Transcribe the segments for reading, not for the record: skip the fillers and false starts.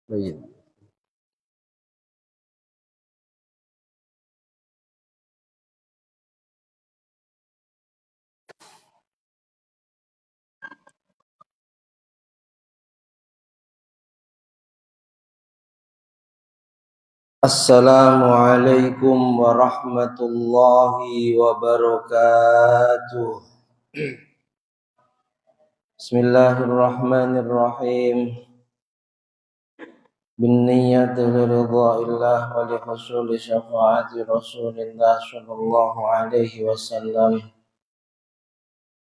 Baik. Assalamualaikum warahmatullahi wabarakatuh. Bismillahirrahmanirrahim. Binniyati liridha'illah wa lihusuli syafaati Rasulillah sallallahu alaihi wasallam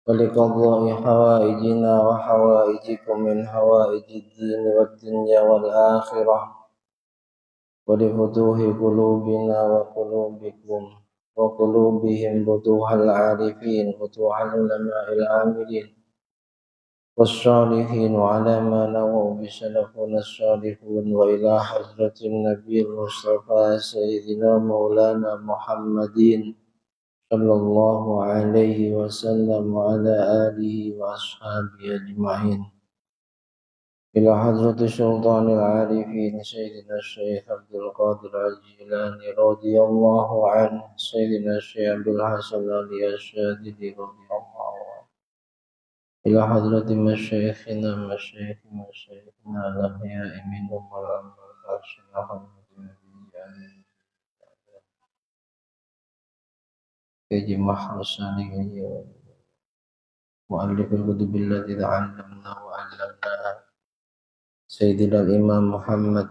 wa liqadha'i hawaijina wa hawaijikum min hawaijid dini wad dunya wal akhirah wa lifutuhi qulubina wa qulubikum wa qulubihim butuhal arifin butuhal ulama'il amilin والصالحين وعلى ما نووا بسلفنا الصالحون وإلى حضرة النبي المصطفى سيدنا مولانا محمد صلى الله عليه وسلم وعلى آله وأصحابه أجمعين إلى حضرة سلطان العارفين سيدنا الشيخ عبد القادر الجيلاني رضي الله عنه سيدنا الشيخ عبد الحسن علي الشاذلي رضي الله عنه إلى حضرة مشايخنا الأحياء منهم والأموات الشيخ يجمع حسنه مؤلف الكتب التي تعلمنا وعلمناها سيدنا الإمام محمد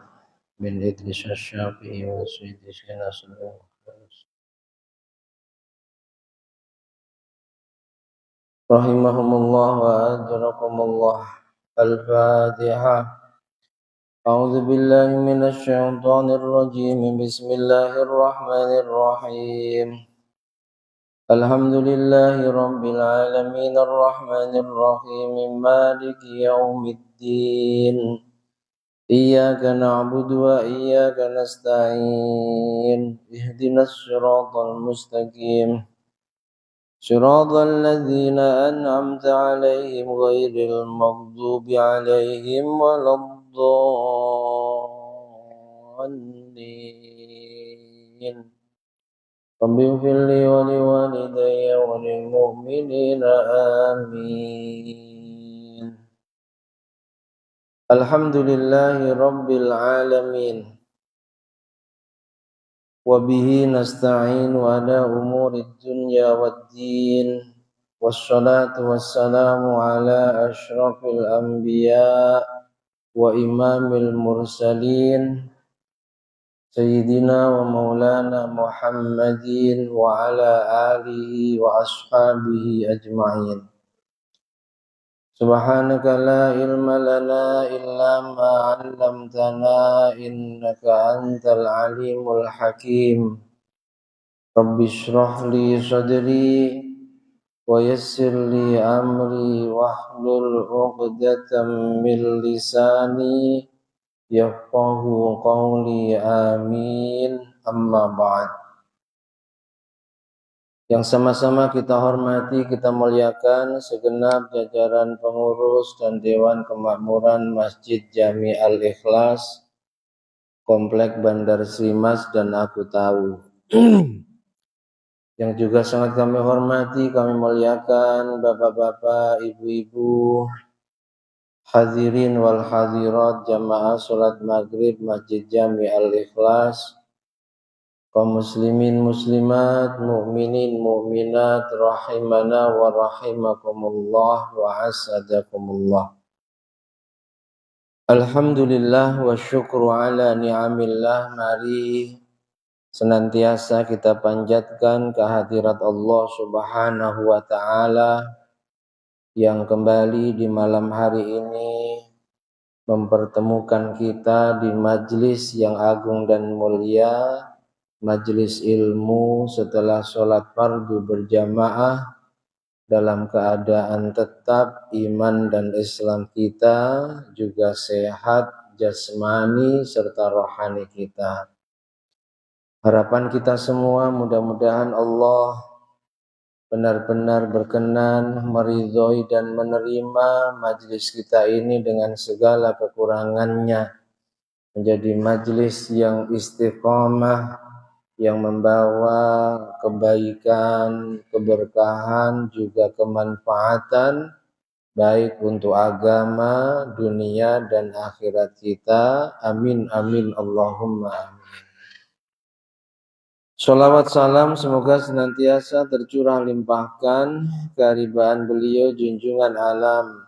بن إدريس الشافعي وسيد شيخنا سليمان rahimahumullah wa ajrakumullah. Al-Fatihah. A'udzu billahi minasy syaithanir rajim. Bismillahirrahmanirrahim. Alhamdulillahi rabbil alamin arrahmanir rahim maliki yaumiddin. Iyyaka na'budu wa iyyaka nasta'in. Ihdinas siratal mustaqim. صراط الذين أنعمت عليهم غير المغضوب عليهم ولا الضالين رب اغفر لي ولوالدي وللمؤمنين آمين. الحمد لله رب العالمين وبه نستعين على أمور الدنيا والدين والصلاة والسلام على أشرف الأنبياء وإمام المرسلين سيدنا ومولانا محمد وعلى آله وأصحابه أجمعين. سبحانك لا علم لنا إلا ما علمتنا إنك أنت العليم الحكيم. رب اشرح لي صدري ويسر لي أمري واحلل عقدة من لساني يفقه قولي آمين. أما بعد. Yang sama-sama kita hormati, kita muliakan segenap jajaran pengurus dan Dewan Kemakmuran Masjid Jami Al-Ikhlas, Komplek Bandar Srimas dan Aku Tahu. Yang juga sangat kami hormati, kami muliakan bapak-bapak, ibu-ibu, hadirin wal hadirat jamaah sholat maghrib Masjid Jami Al-Ikhlas, kaum muslimin muslimat, mukminin mukminat rahimana wa rahimakumullah wa asadakumullah. Alhamdulillah wa syukru ala ni'amillah. Mari senantiasa kita panjatkan kehadirat Allah Subhanahu wa ta'ala yang kembali di malam hari ini mempertemukan kita di majlis yang agung dan mulia, majlis ilmu setelah sholat fardu berjamaah dalam keadaan tetap iman dan Islam kita juga sehat jasmani serta rohani kita. Harapan kita semua mudah-mudahan Allah benar-benar berkenan meridhoi dan menerima majlis kita ini dengan segala kekurangannya, menjadi majelis yang istiqomah, yang membawa kebaikan, keberkahan, juga kemanfaatan baik untuk agama, dunia dan akhirat kita. Amin amin Allahumma amin. Sholawat salam semoga senantiasa tercurah limpahkan kehariban beliau junjungan alam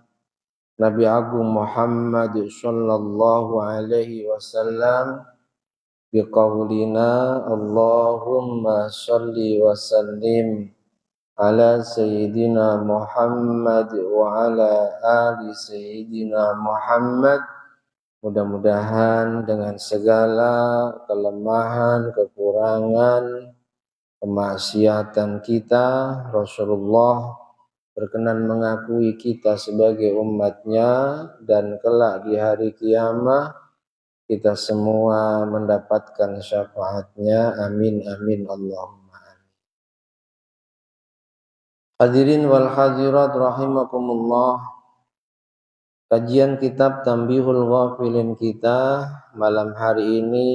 Nabi Agung Muhammad sallallahu alaihi wasallam biqaulina Allahumma sholli wa sallim ala Sayyidina Muhammad wa ala ali Sayyidina Muhammad. Mudah-mudahan dengan segala kelemahan, kekurangan, kemaksiatan kita, Rasulullah berkenan mengakui kita sebagai umatnya, dan kelak di hari kiamat kita semua mendapatkan syafaatnya. Amin amin Allahumma amin. Hadirin wal hadirat rahimakumullah. Kajian kitab Tanbihul Ghafilin kita malam hari ini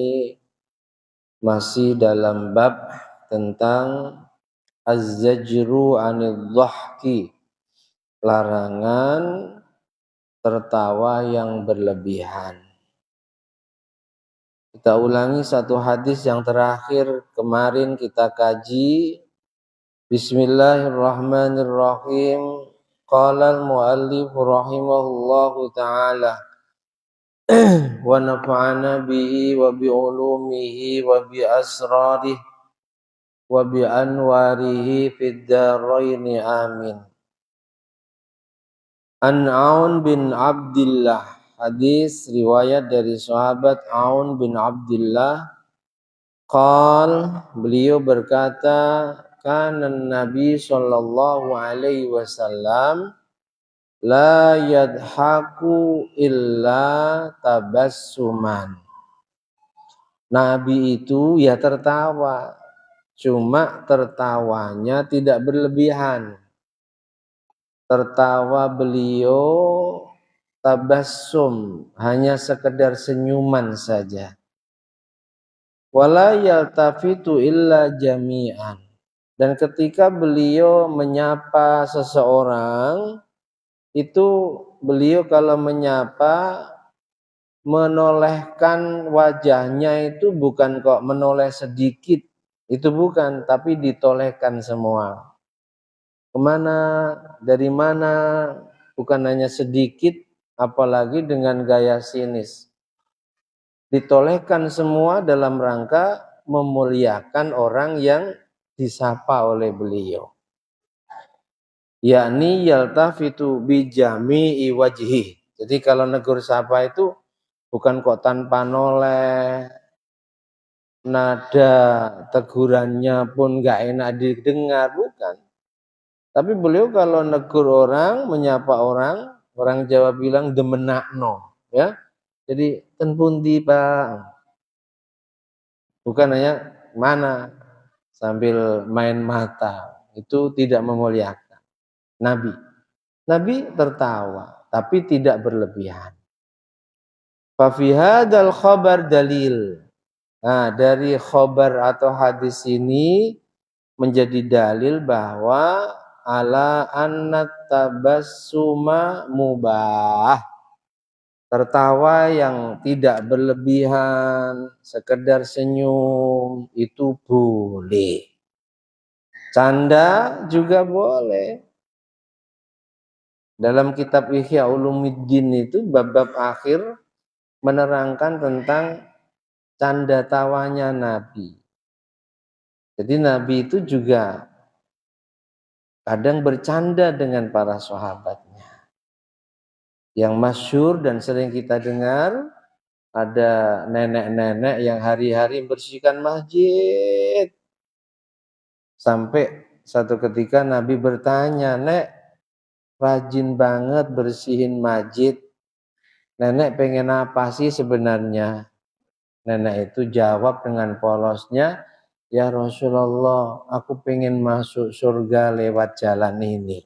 masih dalam bab tentang az-zajru 'anil dhahki, larangan tertawa yang berlebihan. Kita ulangi satu hadis yang terakhir kemarin kita kaji. Bismillahirrahmanirrahim. Qala al-muallif rahimahullahu ta'ala wa nafa'ana bihi wa bi ulumihi wa bi asrarihi wa bi anwarihi fid dharain amin. An Aun bin Abdillah, hadis riwayat dari sahabat Aun bin Abdillah. Beliau berkata, kana Nabi sallallahu alaihi wasallam la yadhaku illa tabassuman. Nabi itu ya tertawa, cuma tertawanya tidak berlebihan. Tertawa beliau tabassum, hanya sekedar senyuman saja. Wala yaltafitu illa jami'an. Dan ketika beliau menyapa seseorang, itu beliau kalau menyapa menolehkan wajahnya, itu bukan kok menoleh sedikit, itu bukan, tapi ditolehkan semua. Kemana, dari mana, bukan hanya sedikit, apalagi dengan gaya sinis. Ditolehkan semua dalam rangka memuliakan orang yang disapa oleh beliau. Yakni yaltafitu bijami'i wajhi. Jadi kalau negur sapa itu bukan kok tanpa noleh, nada tegurannya pun gak enak didengar, bukan. Tapi beliau kalau negur orang, menyapa orang, orang Jawa bilang demenakno, ya. Jadi ten pundi Pak. Bukan hanya mana sambil main mata, itu tidak memuliakan. Nabi tertawa tapi tidak berlebihan. Fa fi hadzal khabar dalil. Nah, dari khabar atau hadis ini menjadi dalil bahwa ala annat tabassuma mubah. Tertawa yang tidak berlebihan, sekedar senyum, itu boleh. Canda juga boleh. Dalam kitab Ihya Ulumuddin itu bab-bab akhir menerangkan tentang canda tawanya Nabi. Jadi Nabi itu juga kadang bercanda dengan para sahabatnya. Yang masyhur dan sering kita dengar, ada nenek-nenek yang hari-hari membersihkan masjid. Sampai satu ketika Nabi bertanya, "Nek, rajin banget bersihin masjid. Nenek pengen apa sih sebenarnya?" Nenek itu jawab dengan polosnya, "Ya Rasulullah, aku pengen masuk surga lewat jalan ini.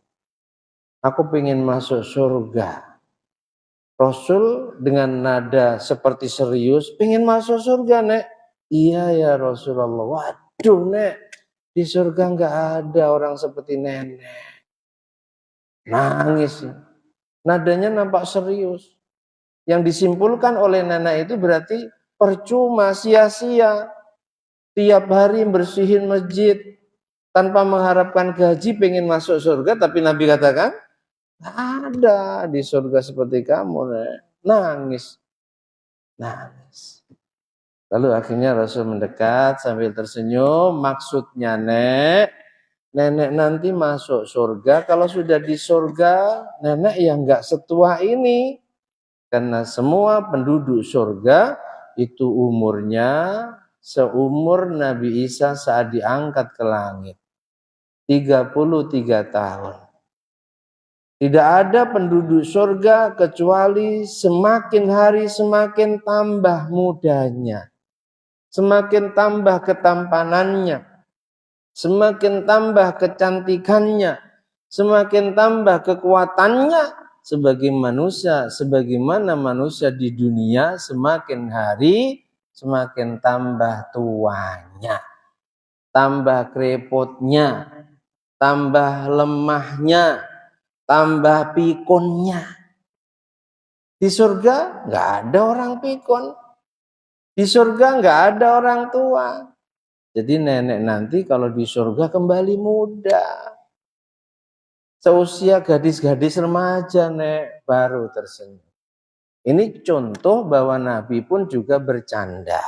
Aku pengen masuk surga." Rasul dengan nada seperti serius, pengen masuk surga, Nek. Iya ya Rasulullah. Waduh, Nek, di surga nggak ada orang seperti nenek. Nangis. Nadanya nampak serius. Yang disimpulkan oleh nenek itu berarti percuma, sia-sia. Tiap hari bersihin masjid tanpa mengharapkan gaji, pengen masuk surga, tapi Nabi katakan, ada di surga seperti kamu, Nek. Nangis. Lalu akhirnya Rasul mendekat sambil tersenyum, maksudnya, Nek, nenek nanti masuk surga, kalau sudah di surga, nenek yang enggak setua ini. Karena semua penduduk surga itu umurnya seumur Nabi Isa saat diangkat ke langit. 33 tahun. Tidak ada penduduk surga kecuali semakin hari semakin tambah mudanya. Semakin tambah ketampanannya. Semakin tambah kecantikannya. Semakin tambah kekuatannya. Sebagai manusia, sebagaimana manusia di dunia semakin hari semakin tambah tuanya, tambah krepotnya, tambah lemahnya, tambah pikunnya. Di surga nggak ada orang pikun, di surga nggak ada orang tua. Jadi nenek nanti kalau di surga kembali muda, seusia gadis-gadis remaja, Nek, baru tersenyum. Ini contoh bahwa Nabi pun juga bercanda.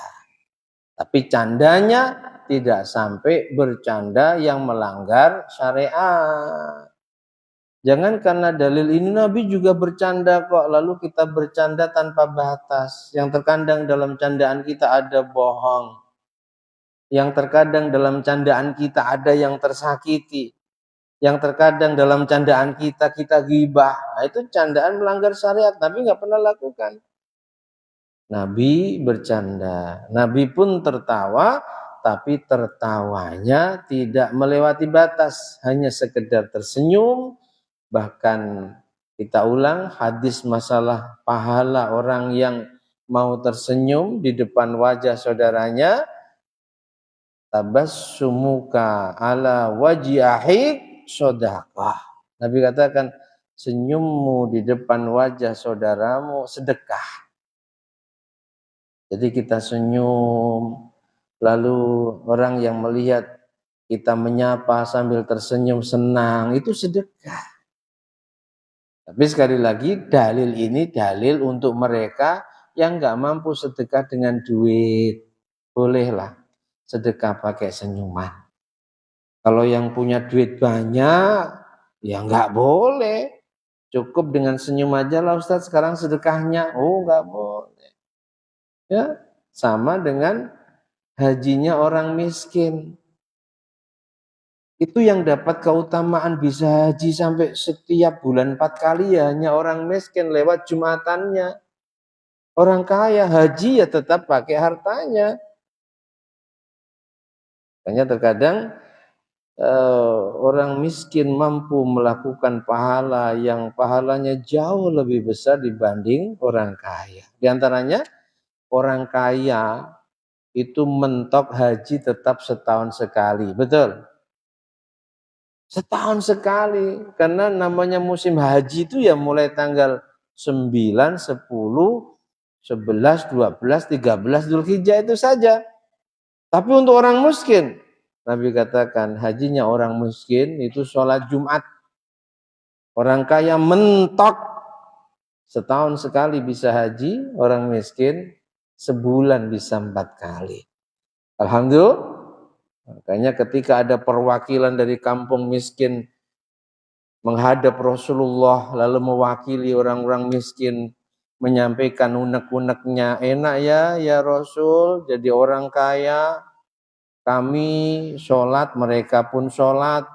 Tapi candanya tidak sampai bercanda yang melanggar syariat. Jangan karena dalil ini Nabi juga bercanda kok, lalu kita bercanda tanpa batas. Yang terkadang dalam candaan kita ada bohong. Yang terkadang dalam candaan kita ada yang tersakiti. Yang terkadang dalam candaan kita ghibah. Nah, itu candaan melanggar syariat. Nabi nggak pernah lakukan. Nabi bercanda. Nabi pun tertawa, tapi tertawanya tidak melewati batas. Hanya sekedar tersenyum. Bahkan kita ulang hadis masalah pahala orang yang mau tersenyum di depan wajah saudaranya. Tabassumuka ala wajhi akhik sedekah. Nabi katakan, senyummu di depan wajah saudaramu sedekah. Jadi kita senyum, lalu orang yang melihat kita menyapa sambil tersenyum senang, itu sedekah. Tapi sekali lagi dalil ini dalil untuk mereka yang nggak mampu sedekah dengan duit. Bolehlah sedekah pakai senyuman. Kalau yang punya duit banyak, ya nggak boleh. Cukup dengan senyum aja lah Ustaz sekarang sedekahnya. Oh nggak boleh. Ya, sama dengan hajinya orang miskin. Itu yang dapat keutamaan bisa haji sampai setiap bulan 4 kali ya hanya orang miskin lewat jumatannya. Orang kaya haji ya tetap pakai hartanya. Makanya terkadang orang miskin mampu melakukan pahala yang pahalanya jauh lebih besar dibanding orang kaya. Di antaranya orang kaya itu mentok haji tetap setahun sekali. Betul? Setahun sekali. Karena namanya musim haji itu ya mulai tanggal 9, 10, 11, 12, 13 Dzulhijjah itu saja. Tapi untuk orang miskin, Nabi katakan hajinya orang miskin itu sholat Jumat. Orang kaya mentok setahun sekali bisa haji, orang miskin sebulan bisa 4 kali. Alhamdulillah. Makanya ketika ada perwakilan dari kampung miskin menghadap Rasulullah lalu mewakili orang-orang miskin menyampaikan unek-uneknya, enak ya Rasul jadi orang kaya, kami sholat mereka pun sholat,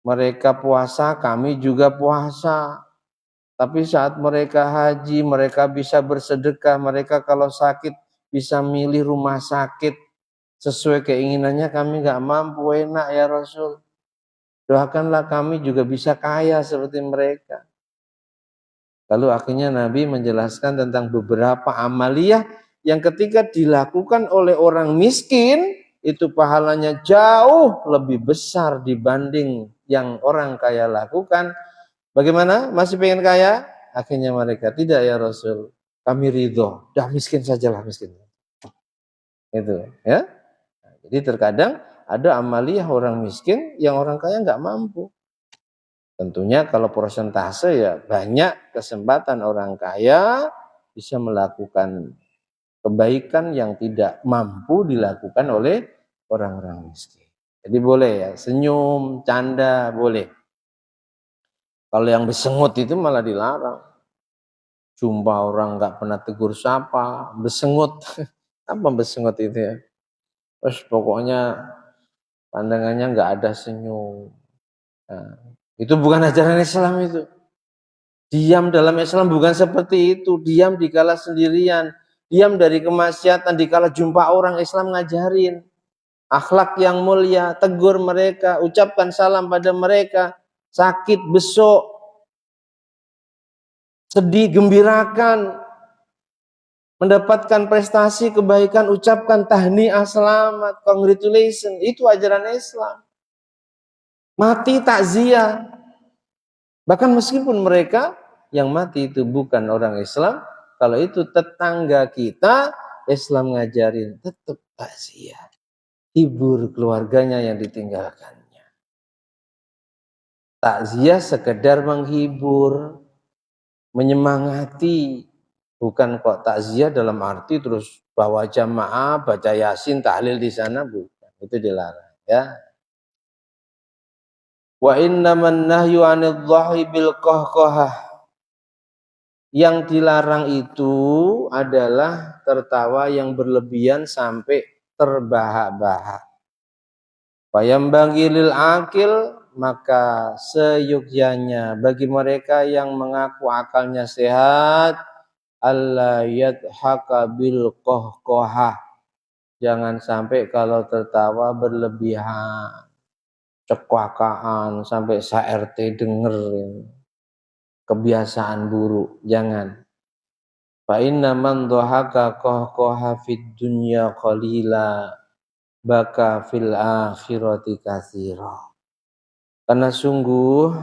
mereka puasa kami juga puasa, tapi saat mereka haji mereka bisa bersedekah, mereka kalau sakit bisa milih rumah sakit sesuai keinginannya, kami nggak mampu, enak ya Rasul. Doakanlah kami juga bisa kaya seperti mereka. Lalu akhirnya Nabi menjelaskan tentang beberapa amaliyah yang ketika dilakukan oleh orang miskin, itu pahalanya jauh lebih besar dibanding yang orang kaya lakukan. Bagaimana? Masih pengen kaya? Akhirnya mereka, tidak ya Rasul, kami ridho, dah miskin sajalah miskin. Itu ya. Jadi terkadang ada amaliyah orang miskin yang orang kaya nggak mampu. Tentunya kalau persentase ya banyak kesempatan orang kaya bisa melakukan kebaikan yang tidak mampu dilakukan oleh orang-orang miskin. Jadi boleh ya, senyum, canda, boleh. Kalau yang besengut itu malah dilarang. Jumpa orang nggak pernah tegur sapa, besengut. Apa besengut itu ya? Terus pokoknya pandangannya nggak ada senyum. Nah, itu bukan ajaran Islam itu. Diam dalam Islam bukan seperti itu. Diam dikala sendirian. Diam dari kemaksiatan dikala jumpa orang, Islam ngajarin. Akhlak yang mulia, tegur mereka, ucapkan salam pada mereka. Sakit, besok, sedih, gembirakan. Mendapatkan prestasi, kebaikan, ucapkan tahniah, selamat, congratulations. Itu ajaran Islam. Mati takziah. Bahkan meskipun mereka yang mati itu bukan orang Islam, kalau itu tetangga kita, Islam ngajarin tetap takziah. Hibur keluarganya yang ditinggalkannya. Takziah sekedar menghibur, menyemangati. Bukan kok takziah dalam arti terus bawa jamaah, baca yasin, tahlil di sana, bukan. Itu dilarang ya. Wa innaman nahyu 'anil dhahi bil qahqahah. Yang dilarang itu adalah tertawa yang berlebihan sampai terbahak-bahak. Fayambaghi lil akil, maka seyogyanya bagi mereka yang mengaku akalnya sehat, alla yadhaka bil qahqahah. Jangan sampai kalau tertawa berlebihan, cekwakaan sampai sa-RT denger. Kebiasaan buruk, jangan. Fa inna man dhahaka qahqaha fid dunya qalila baka fil akhirati katsira. Karena sungguh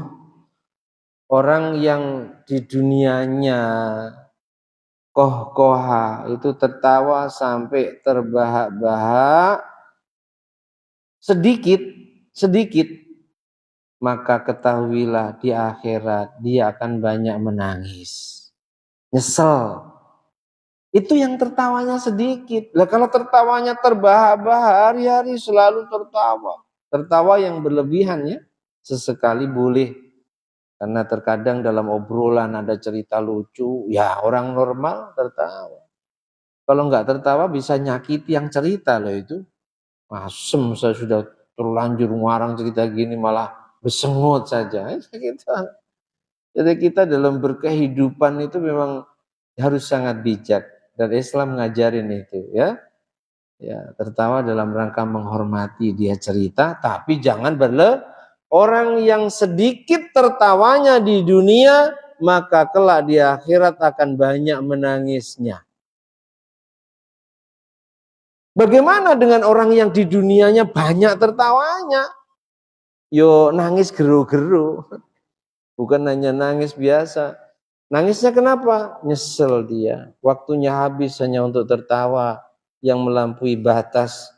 orang yang di dunianya qahqaha itu tertawa sampai terbahak-bahak sedikit, maka ketahuilah di akhirat dia akan banyak menangis, nyesel. Itu yang tertawanya sedikit. Lah kalau tertawanya terbahak-bahak, hari-hari selalu tertawa. Tertawa yang berlebihan ya, sesekali boleh. Karena terkadang dalam obrolan ada cerita lucu, ya orang normal tertawa. Kalau nggak tertawa bisa nyakiti yang cerita loh itu. Asem, saya sudah terlanjur ngarang cerita gini malah besengut saja. Jadi kita dalam berkehidupan itu memang harus sangat bijak. Dan Islam ngajarin itu ya. Ya, tertawa dalam rangka menghormati dia cerita, tapi jangan orang yang sedikit tertawanya di dunia, maka kelak di akhirat akan banyak menangisnya. Bagaimana dengan orang yang di dunianya banyak tertawanya? Yo nangis geru-geru. Bukan hanya nangis biasa. Nangisnya kenapa? Nyesel dia. Waktunya habis hanya untuk tertawa yang melampaui batas.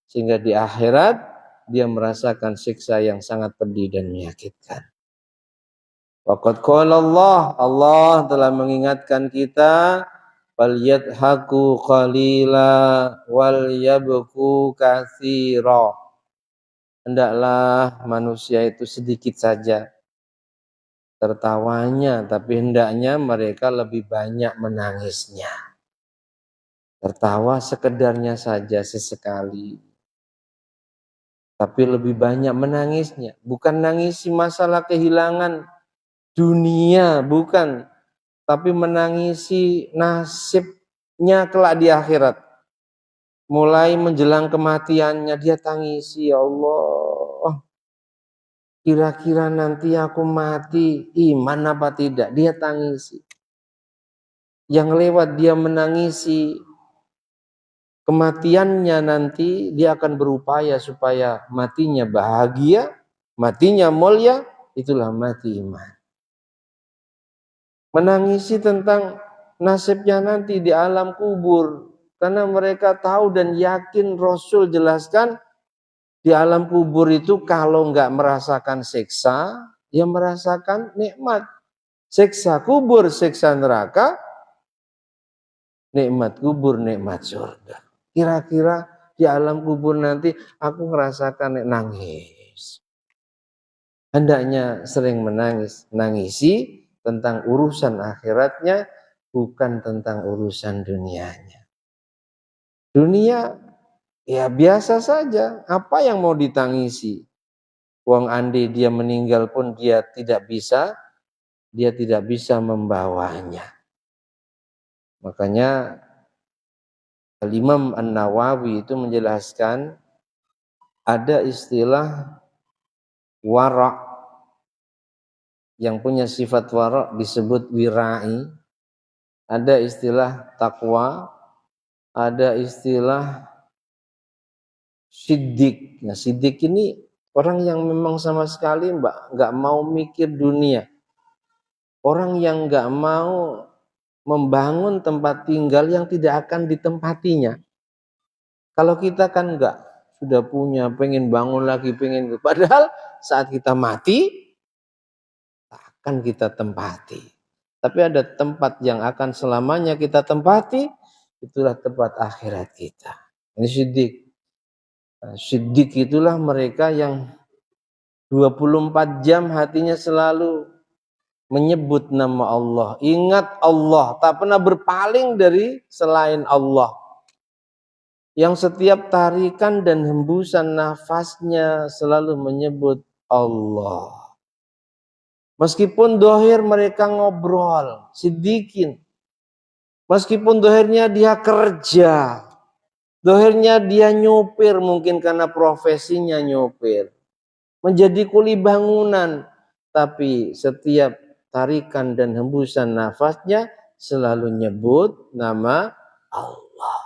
Sehingga di akhirat dia merasakan siksa yang sangat pedih dan menyakitkan. Waqad qala Allah telah mengingatkan kita, falyadhaku qalila wal yabku katsira. Hendaklah manusia itu sedikit saja tertawanya, tapi hendaknya mereka lebih banyak menangisnya. Tertawa sekedarnya saja sesekali, tapi lebih banyak menangisnya. Bukan nangisi masalah kehilangan dunia, bukan. Tapi menangisi nasibnya kelak di akhirat. Mulai menjelang kematiannya dia tangisi, ya Allah. Kira-kira nanti aku mati, iman apa tidak? Dia tangisi. yang lewat dia menangisi kematiannya nanti, dia akan berupaya supaya matinya bahagia, matinya mulia, itulah mati iman. Menangisi tentang nasibnya nanti di alam kubur, karena mereka tahu dan yakin Rasul jelaskan di alam kubur itu kalau nggak merasakan siksa, ya merasakan nikmat. Siksa kubur, siksa neraka, nikmat kubur, nikmat surga. Kira-kira di alam kubur nanti aku ngerasakan nangis. Hendaknya sering menangis, nangisi tentang urusan akhiratnya, bukan tentang urusan dunianya. Dunia ya biasa saja, apa yang mau ditangisi? Wong andai dia meninggal pun dia tidak bisa membawanya. Makanya Imam An-Nawawi itu menjelaskan ada istilah wara' yang punya sifat wara' disebut wirai, ada istilah takwa, ada istilah siddiq. Nah, siddiq ini orang yang memang sama sekali nggak mau mikir dunia, orang yang nggak mau membangun tempat tinggal yang tidak akan ditempatinya. Kalau kita kan enggak, sudah punya, pengen bangun lagi, padahal saat kita mati akan kita tempati. Tapi ada tempat yang akan selamanya kita tempati, itulah tempat akhirat kita. Ini siddiq. Siddiq itulah mereka yang 24 jam hatinya selalu menyebut nama Allah, ingat Allah, tak pernah berpaling dari selain Allah. Yang setiap tarikan dan hembusan nafasnya selalu menyebut Allah. Meskipun dohir mereka ngobrol, sidikin. Meskipun dohirnya dia kerja, dohirnya dia nyopir, mungkin karena profesinya nyopir. Menjadi kuli bangunan, tapi setiap tarikan dan hembusan nafasnya selalu nyebut nama Allah.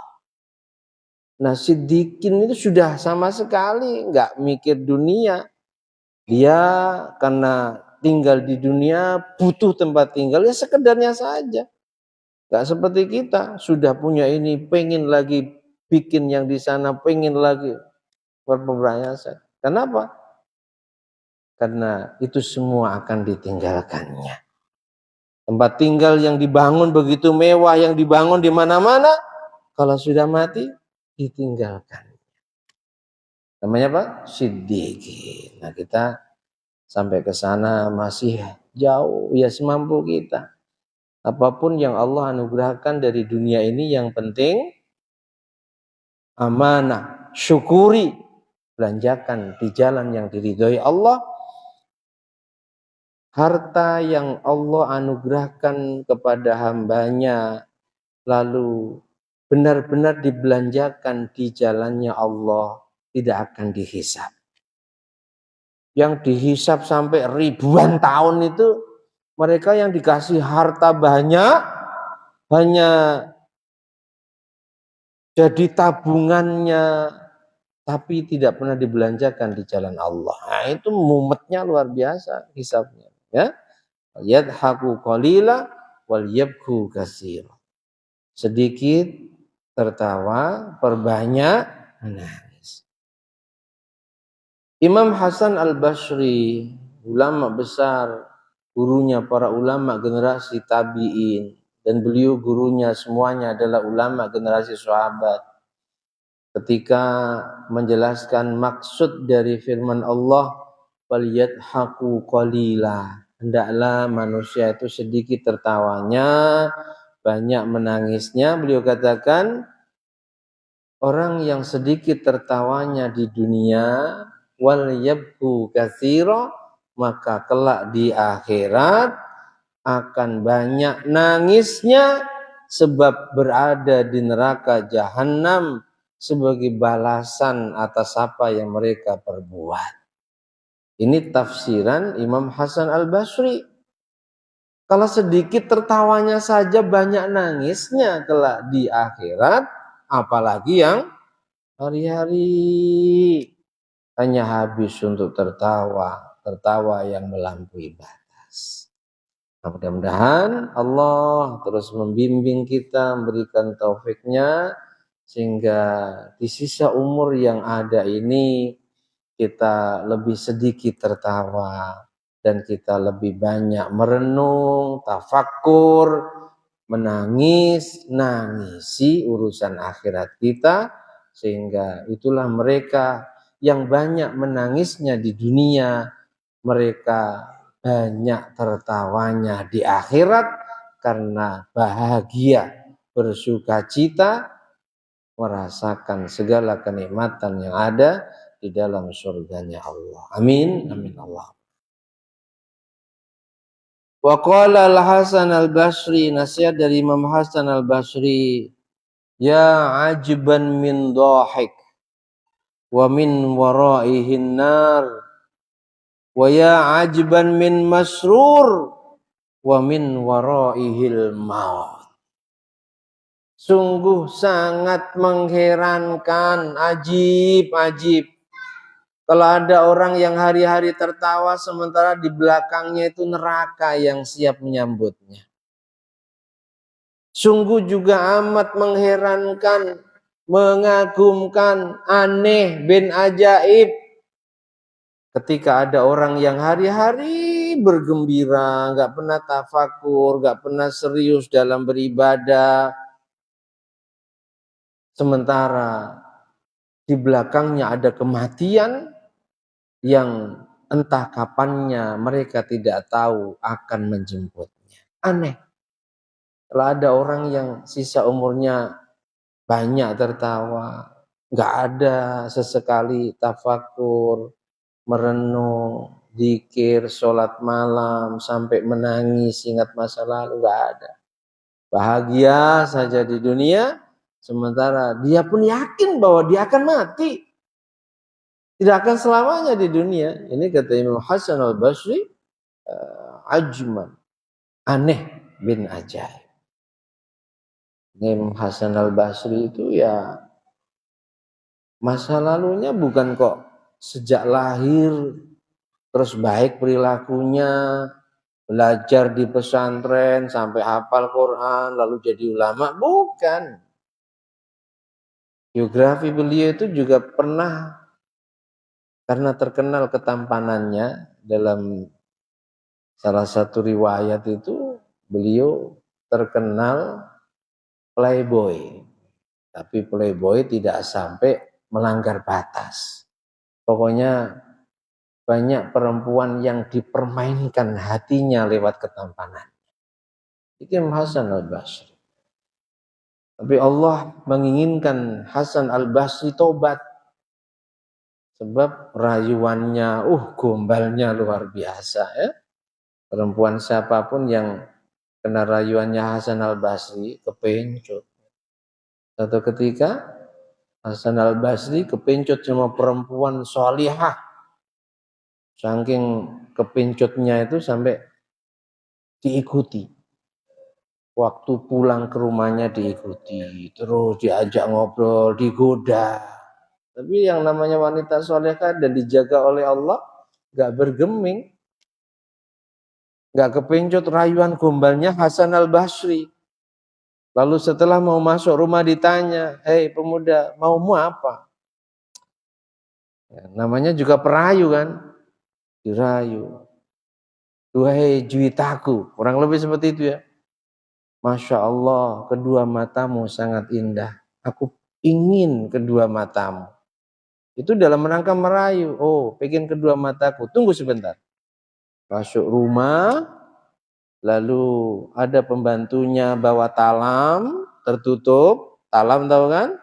Nah, siddiqin itu sudah sama sekali nggak mikir dunia. Dia karena tinggal di dunia butuh tempat tinggal, ya sekedarnya saja. Nggak seperti kita, sudah punya ini, pengen lagi bikin yang di sana, pengen lagi berpemerayasan. Kenapa? Karena itu semua akan ditinggalkannya. Tempat tinggal yang dibangun begitu mewah, yang dibangun di mana-mana, kalau sudah mati, ditinggalkan. Namanya apa? Siddiqin. Nah, kita sampai ke sana masih jauh, ya semampu kita. Apapun yang Allah anugerahkan dari dunia ini, yang penting amanah, syukuri, belanjakan di jalan yang diridhoi Allah. Harta yang Allah anugerahkan kepada hambanya, lalu benar-benar dibelanjakan di jalannya Allah, tidak akan dihisab. Yang dihisab sampai ribuan tahun itu mereka yang dikasih harta banyak hanya jadi tabungannya, tapi tidak pernah dibelanjakan di jalan Allah. Nah, itu mumetnya luar biasa hisabnya, ya. Yadhaku qalila wal yabku katsira. Sedikit tertawa, perbanyak menangis. Imam Hasan Al-Basri, ulama besar, gurunya para ulama generasi tabi'in, dan beliau gurunya semuanya adalah ulama generasi sahabat. Ketika menjelaskan maksud dari firman Allah, "Falyadhaku qalila." Hendaklah manusia itu sedikit tertawanya, banyak menangisnya. Beliau katakan, orang yang sedikit tertawanya di dunia, wal yabku katsira, maka kelak di akhirat akan banyak nangisnya sebab berada di neraka jahanam sebagai balasan atas apa yang mereka perbuat. Ini tafsiran Imam Hasan Al-Basri. Kalau sedikit tertawanya saja banyak nangisnya kelak di akhirat, apalagi yang hari-hari hanya habis untuk tertawa yang melampaui batas. Nah, mudah-mudahan Allah terus membimbing kita, memberikan taufiknya, sehingga di sisa umur yang ada ini kita lebih sedikit tertawa, dan kita lebih banyak merenung, tafakkur, nangisi urusan akhirat kita, sehingga itulah mereka yang banyak menangisnya di dunia, mereka banyak tertawanya di akhirat karena bahagia, bersuka cita, merasakan segala kenikmatan yang ada di dalam surganya Allah. Amin, amin Allah. Wa qala al-Hasan al-Basri, nasihat dari Imam Hasan al-Basri, ya ajiban min dhahik wa min waraihin nar, wa ya ajiban min masrur wa min waraihil maut. Sungguh sangat mengherankan, ajib. Kalau ada orang yang hari-hari tertawa sementara di belakangnya itu neraka yang siap menyambutnya. Sungguh juga amat mengherankan, mengagumkan, aneh bin ajaib ketika ada orang yang hari-hari bergembira, nggak pernah tafakur, nggak pernah serius dalam beribadah, sementara di belakangnya ada kematian yang entah kapannya mereka tidak tahu akan menjemputnya. Aneh. Kalau ada orang yang sisa umurnya banyak tertawa, nggak ada sesekali tafakur, merenung, zikir, sholat malam, sampai menangis ingat masa lalu, nggak ada. Bahagia saja di dunia, sementara dia pun yakin bahwa dia akan mati. Tidak akan selamanya di dunia. Ini kata Imam Hasan al-Basri, ajman, aneh bin ajaib. Imam Hasan al-Basri itu ya masa lalunya bukan kok sejak lahir terus baik perilakunya, belajar di pesantren sampai hafal Quran lalu jadi ulama, bukan. Biografi beliau itu juga pernah, karena terkenal ketampanannya, dalam salah satu riwayat itu beliau terkenal playboy. Tapi playboy tidak sampai melanggar batas. Pokoknya banyak perempuan yang dipermainkan hatinya lewat ketampanan. Itu Hasan al-Basri. Tapi Allah menginginkan Hasan al-Basri tobat. Sebab rayuannya, gombalnya luar biasa ya. Perempuan siapapun yang kena rayuannya Hasan al-Basri kepencut. Satu ketika Hasan al-Basri kepencut sama perempuan sholihah. Saking kepencutnya itu sampai diikuti. Waktu pulang ke rumahnya diikuti. Terus diajak ngobrol, digoda. Tapi yang namanya wanita solehah dan dijaga oleh Allah, gak bergeming, gak kepencut rayuan gombalnya Hasan al-Basri. Lalu setelah mau masuk rumah ditanya, hei pemuda, maumu apa? Ya, namanya juga perayu kan, dirayu. Duhai juwitaku, kurang lebih seperti itu ya. Masya Allah, kedua matamu sangat indah. Aku ingin kedua matamu. Itu dalam rangka merayu. Oh, pengen kedua mataku. Tunggu sebentar. Masuk rumah, lalu ada pembantunya bawa talam, tertutup. Talam tahu kan?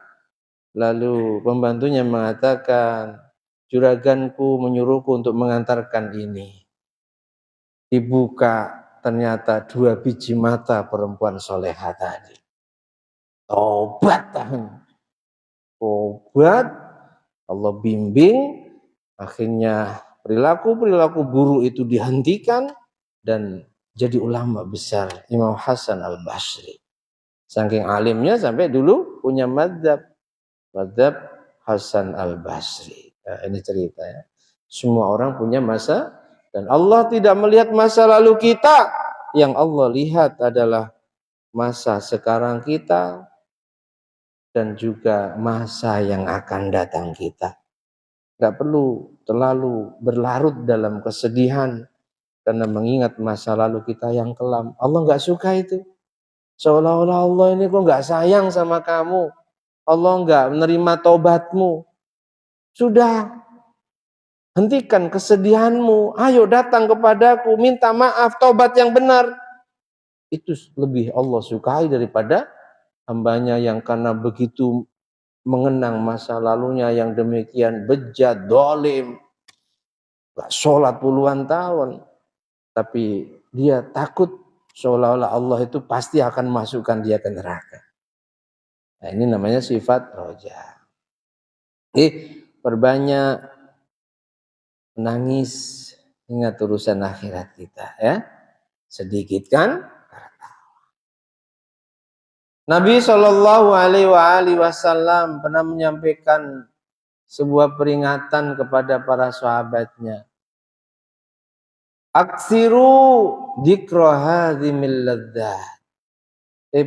Lalu pembantunya mengatakan, juraganku menyuruhku untuk mengantarkan ini. Dibuka, ternyata 2 biji mata perempuan soleha tadi. Tobat. Tobat. Allah bimbing, akhirnya perilaku buruk itu dihentikan dan jadi ulama besar, Imam Hasan al-Basri. Saking alimnya sampai dulu punya madzhab Hasan al-Basri. Nah, ini cerita ya. Semua orang punya masa, dan Allah tidak melihat masa lalu kita. Yang Allah lihat adalah masa sekarang kita dan juga masa yang akan datang kita. Gak perlu terlalu berlarut dalam kesedihan karena mengingat masa lalu kita yang kelam. Allah gak suka itu. Seolah-olah Allah ini kok gak sayang sama kamu. Allah gak menerima taubatmu. Sudah, hentikan kesedihanmu. Ayo datang kepadaku, minta maaf, taubat yang benar. Itu lebih Allah sukai daripada hambanya yang karena begitu mengenang masa lalunya yang demikian bejat, dolim, gak sholat puluhan tahun, tapi dia takut seolah-olah Allah itu pasti akan masukkan dia ke neraka. Nah, ini namanya sifat roja. Perbanyak menangis, ingat urusan akhirat kita ya. Sedikit kan? Nabi Shallallahu Alaihi Wasallam pernah menyampaikan sebuah peringatan kepada para sahabatnya. Aksiru dzikra hadzimil ladzat.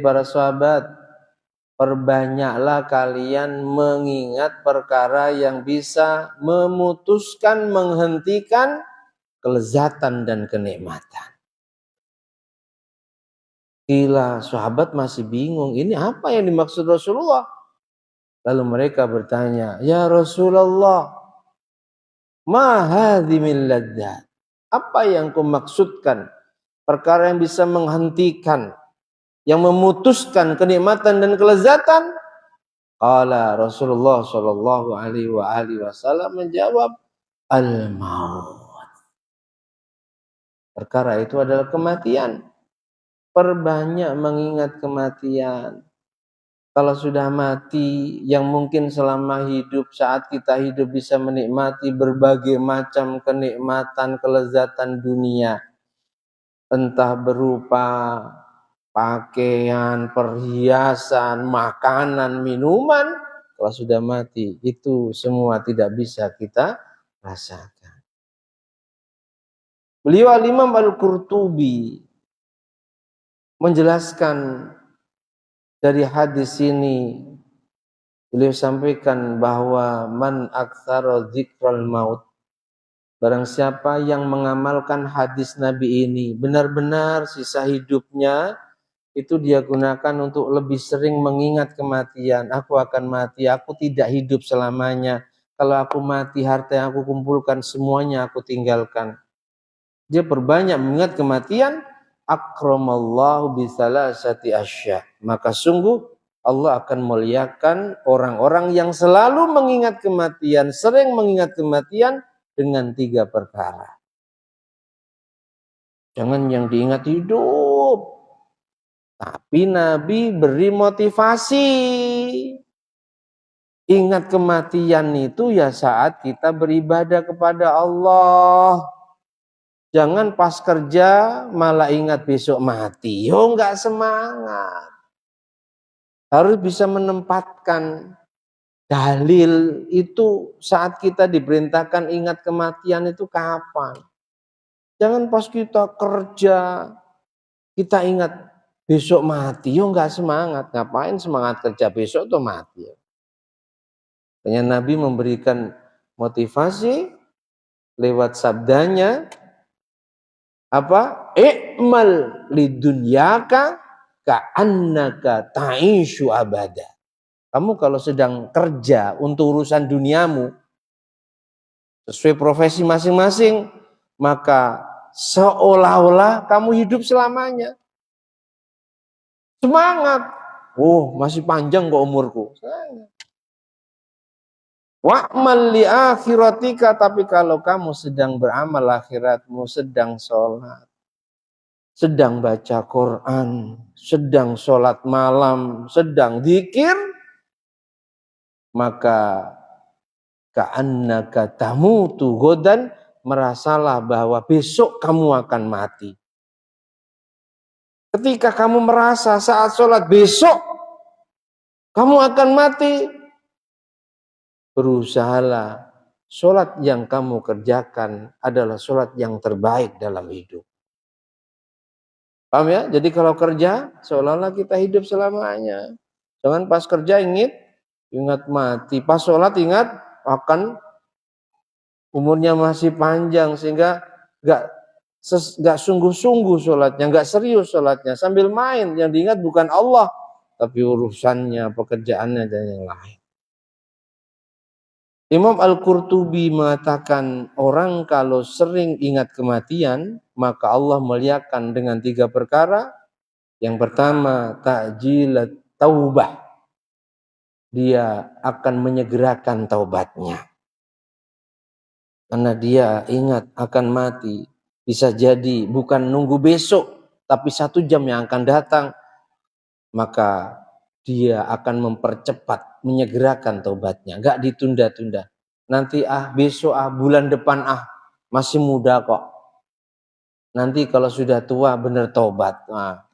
Para sahabat, perbanyaklah kalian mengingat perkara yang bisa memutuskan, menghentikan kelezatan dan kenikmatan. Gila, sahabat masih bingung, ini apa yang dimaksud Rasulullah? Lalu mereka bertanya, ya Rasulullah, ma hadzimil ladzat? Apa yang kau maksudkan? Perkara yang bisa menghentikan, yang memutuskan kenikmatan dan kelezatan? Qala Rasulullah sallallahu alaihi wasallam menjawab, al-maut. Perkara itu adalah kematian. Perbanyak mengingat kematian. Kalau sudah mati, yang mungkin selama hidup, saat kita hidup bisa menikmati berbagai macam kenikmatan, kelezatan dunia. Entah berupa pakaian, perhiasan, makanan, minuman. Kalau sudah mati, itu semua tidak bisa kita rasakan. Beliau Imam Al-Qurtubi menjelaskan dari hadis ini, beliau sampaikan bahwa man aktsara dzikral maut, barang siapa yang mengamalkan hadis Nabi ini, benar-benar sisa hidupnya itu dia gunakan untuk lebih sering mengingat kematian. Aku akan mati, aku tidak hidup selamanya. Kalau aku mati, harta yang aku kumpulkan semuanya aku tinggalkan. Dia perbanyak mengingat kematian, akramallahu bisalasati asya. Maka sungguh Allah akan muliakan orang-orang yang selalu mengingat kematian, sering mengingat kematian dengan 3 perkara. Jangan yang diingat hidup, tapi Nabi beri motivasi. Ingat kematian itu ya saat kita beribadah kepada Allah. Jangan pas kerja malah ingat besok mati. Yo enggak semangat. Harus bisa menempatkan dalil itu saat kita diperintahkan ingat kematian itu kapan. Jangan pas kita kerja kita ingat besok mati. Yo enggak semangat. Ngapain semangat kerja besok tuh mati. Makanya Nabi memberikan motivasi lewat sabdanya, apa? I'mal lidunyaka ka'annaka ta'ishu abada. Kamu kalau sedang kerja untuk urusan duniamu sesuai profesi masing-masing, maka seolah-olah kamu hidup selamanya. Semangat. Oh, masih panjang kok umurku. Wa'mal li akhiratika, tapi kalau kamu sedang beramal akhiratmu, sedang sholat, sedang baca Quran, sedang sholat malam, sedang zikir, maka ka'annaka tamutu ghadan, merasalah bahwa besok kamu akan mati. Ketika kamu merasa saat sholat besok kamu akan mati, berusahalah sholat yang kamu kerjakan adalah sholat yang terbaik dalam hidup. Paham ya? Jadi kalau kerja seolah-olah kita hidup selamanya. Jangan pas kerja ingat mati. Pas sholat ingat akan umurnya masih panjang sehingga nggak sungguh-sungguh sholatnya, nggak serius sholatnya, sambil main. Yang diingat bukan Allah, tapi urusannya, pekerjaannya dan yang lain. Imam Al-Qurtubi mengatakan orang kalau sering ingat kematian, maka Allah muliakan dengan 3 perkara. Yang pertama, ta'jilat taubah. Dia akan menyegerakan taubatnya. Karena dia ingat akan mati. Bisa jadi bukan nunggu besok, tapi 1 jam yang akan datang. Maka dia akan mempercepat, menyegerakan taubatnya. Gak ditunda-tunda. Nanti besok bulan depan masih muda kok. Nanti kalau sudah tua benar taubat. Nah.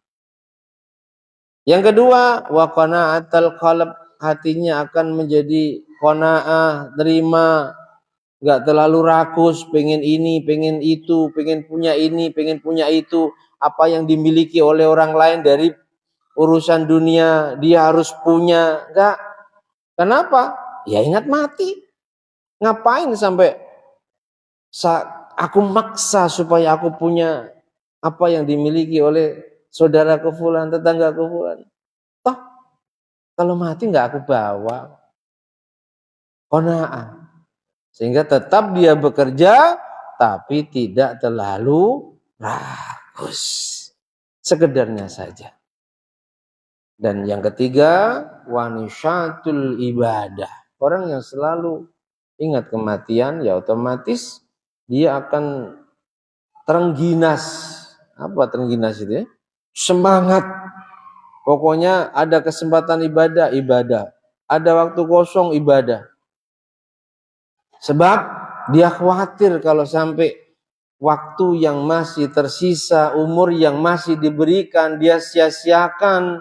Yang kedua, wa qana'atul qalb, hatinya akan menjadi qanaah, terima, enggak terlalu rakus, pengen ini, pengen itu, pengen punya ini, pengen punya itu, apa yang dimiliki oleh orang lain dari urusan dunia dia harus punya. Enggak. Kenapa? Ya ingat mati. Ngapain sampai aku maksa supaya aku punya apa yang dimiliki oleh saudara fulan, tetangga fulan. Toh kalau mati nggak aku bawa. Qanaah. Sehingga tetap dia bekerja tapi tidak terlalu rakus. Sekedarnya saja. Dan yang ketiga, wanisyatul ibadah. Orang yang selalu ingat kematian, ya otomatis dia akan terengginas. Apa terengginas itu ya? Semangat. Pokoknya ada kesempatan ibadah. Ada waktu kosong ibadah. Sebab dia khawatir kalau sampai waktu yang masih tersisa, umur yang masih diberikan, dia sia-siakan.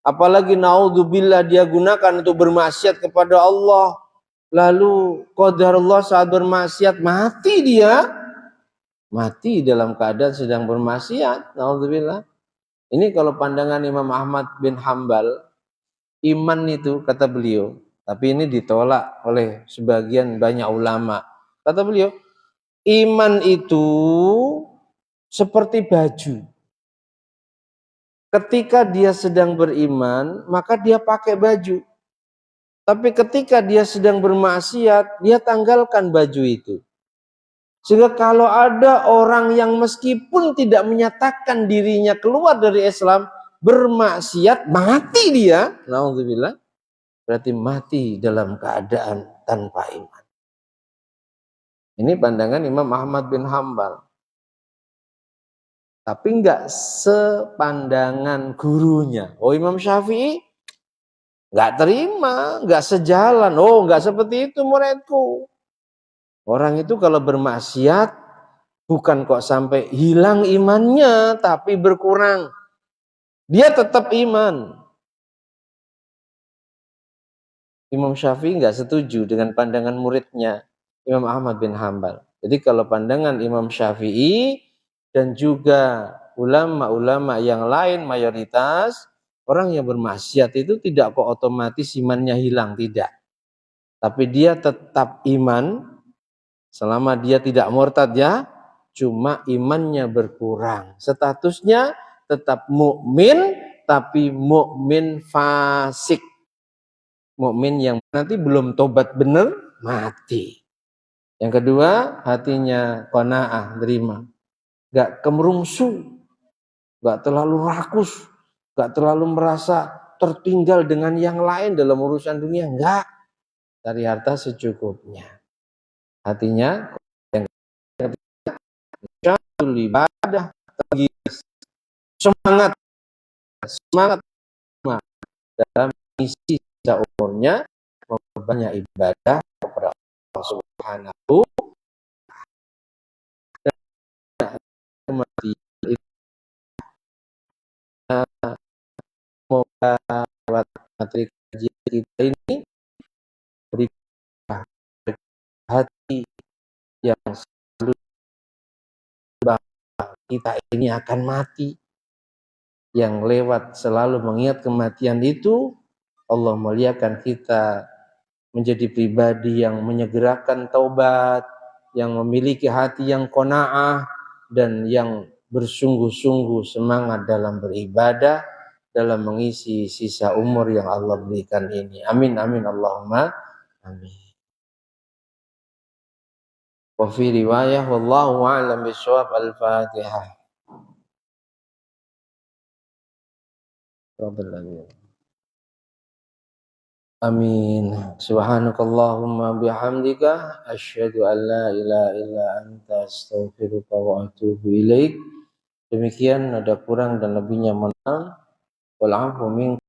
Apalagi naudzubillah dia gunakan untuk bermaksiat kepada Allah. Lalu qadarullah saat bermaksiat mati dia. Mati dalam keadaan sedang bermaksiat. Naudzubillah. Ini kalau pandangan Imam Ahmad bin Hambal, iman itu kata beliau, tapi ini ditolak oleh sebagian banyak ulama. Kata beliau, iman itu seperti baju. Ketika dia sedang beriman, maka dia pakai baju. Tapi ketika dia sedang bermaksiat, dia tanggalkan baju itu. Sehingga kalau ada orang yang meskipun tidak menyatakan dirinya keluar dari Islam, bermaksiat, mati dia, naudzubillah, berarti mati dalam keadaan tanpa iman. Ini pandangan Imam Ahmad bin Hambal. Tapi enggak sepandangan gurunya. Oh, Imam Syafi'i enggak terima, enggak sejalan. Oh, enggak seperti itu muridku. Orang itu kalau bermaksiat bukan kok sampai hilang imannya, tapi berkurang. Dia tetap iman. Imam Syafi'i enggak setuju dengan pandangan muridnya Imam Ahmad bin Hambal. Jadi kalau pandangan Imam Syafi'i dan juga ulama-ulama yang lain mayoritas, orang yang bermaksiat itu tidak kok otomatis imannya hilang, tidak. Tapi dia tetap iman selama dia tidak murtad ya, cuma imannya berkurang. Statusnya tetap mukmin tapi mukmin fasik. Mukmin yang nanti belum tobat benar mati. Yang kedua, hatinya qanaah, terima. Gak kemerungsung, gak terlalu rakus, gak terlalu merasa tertinggal dengan yang lain dalam urusan dunia. Enggak, cari harta secukupnya. Hatinya yang ketiga, ibadah, semangat dalam misi umurnya memperbanyak ibadah kepada Allah Subhanahu wa taala. semoga lewat materi kajian kita ini berikan hati yang selalu bahwa kita ini akan mati, yang lewat selalu mengingat kematian itu Allah muliakan kita menjadi pribadi yang menyegerakan taubat, yang memiliki hati yang qanaah dan yang bersungguh-sungguh semangat dalam beribadah, dalam mengisi sisa umur yang Allah berikan ini. Amin amin Allahumma amin. Wa fi riwayah wallahu a'lam bishawab. Al-Fatihah. Amin. Subhanakallahumma bihamdika asyhadu an la ilaha illa anta astaghfiruka wa atubu ilaik. Demikian, ada kurang dan lebihnya mohon maaf. Wal 'afwu minkum.